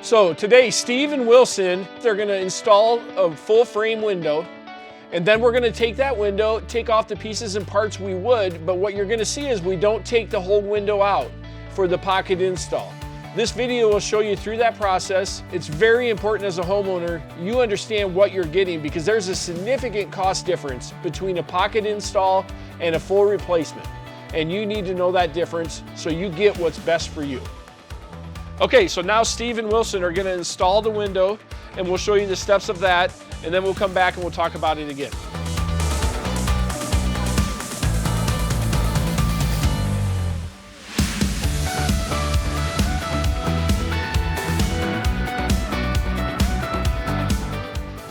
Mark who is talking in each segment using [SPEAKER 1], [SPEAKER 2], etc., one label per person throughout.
[SPEAKER 1] So today, Steve and Wilson, they're gonna install a full frame window, and then we're gonna take that window, take off the pieces and parts we would, but what you're gonna see is we don't take the whole window out for the pocket install. This video will show you through that process. It's very important as a homeowner, you understand what you're getting because there's a significant cost difference between a pocket install and a full replacement. And you need to know that difference so you get what's best for you. Okay, so now Steve and Wilson are gonna install the window and we'll show you the steps of that, and then we'll come back and we'll talk about it again.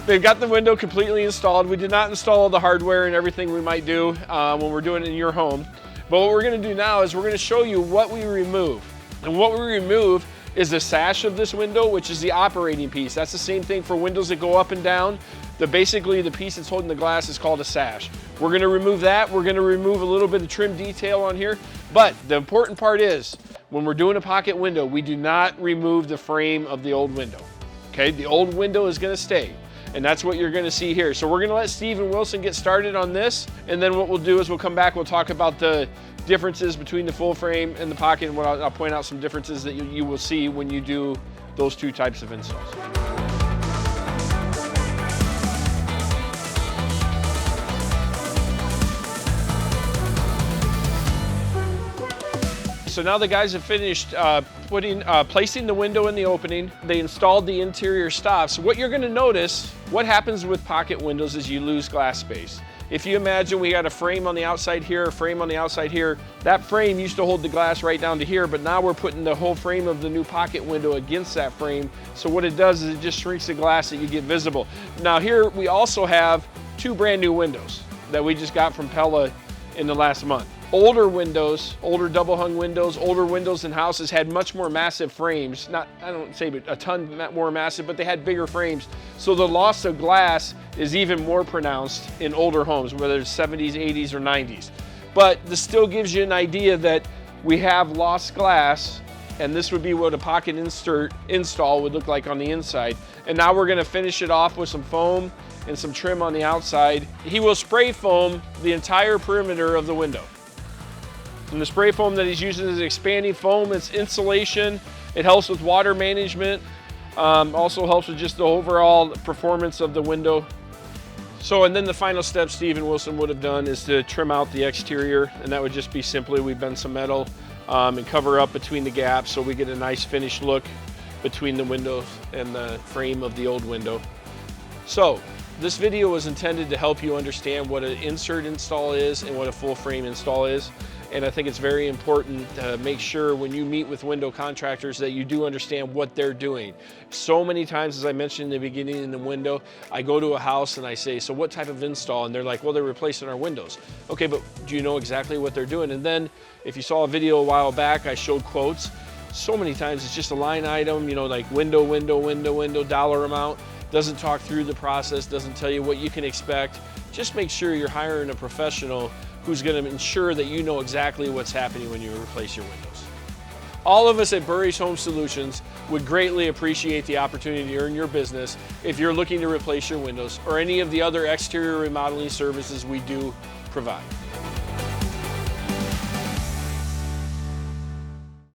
[SPEAKER 1] They've got the window completely installed. We did not install all the hardware and everything we might do when we're doing it in your home. But what we're gonna do now is we're gonna show you what we remove. And what we remove is the sash of this window, which is the operating piece. That's the same thing for windows that go up and down. Basically, the piece that's holding the glass is called a sash. We're gonna remove that. We're gonna remove a little bit of trim detail on here. But the important part is, when we're doing a pocket window, we do not remove the frame of the old window. Okay, the old window is gonna stay. And that's what you're gonna see here. So we're gonna let Steve and Wilson get started on this, and then what we'll do is we'll come back, we'll talk about the differences between the full frame and the pocket, and I'll point out some differences that you will see when you do those two types of installs. So now the guys have finished placing the window in the opening. They installed the interior stops. What you're gonna notice, what happens with pocket windows is you lose glass space. If you imagine we got a frame on the outside here, a frame on the outside here, that frame used to hold the glass right down to here, but now we're putting the whole frame of the new pocket window against that frame. So what it does is it just shrinks the glass that you get visible. Now here we also have two brand new windows that we just got from Pella in the last month. Older windows, older double hung windows, older windows in houses had much more massive frames. I don't say a ton more massive, but they had bigger frames. So the loss of glass is even more pronounced in older homes, whether it's 70s, 80s, or 90s. But this still gives you an idea that we have lost glass, and this would be what a pocket install would look like on the inside. And now we're gonna finish it off with some foam and some trim on the outside. He will spray foam the entire perimeter of the window. And the spray foam that he's using is expanding foam. It's insulation. It helps with water management. Also helps with just the overall performance of the window. So, and then the final step Steve and Wilson would have done is to trim out the exterior, and that would just be simply, we bend some metal and cover up between the gaps so we get a nice finished look between the window and the frame of the old window. So, this video was intended to help you understand what an insert install is and what a full frame install is. And I think it's very important to make sure when you meet with window contractors that you do understand what they're doing. So many times, as I mentioned in the beginning in the window, I go to a house and I say, so what type of install? And they're like, well, they're replacing our windows. Okay, but do you know exactly what they're doing? And then if you saw a video a while back, I showed quotes. So many times it's just a line item, you know, like window, dollar amount. Doesn't talk through the process, doesn't tell you what you can expect. Just make sure you're hiring a professional who's going to ensure that you know exactly what's happening when you replace your windows. All of us at Buresh Home Solutions would greatly appreciate the opportunity to earn your business if you're looking to replace your windows or any of the other exterior remodeling services we do provide.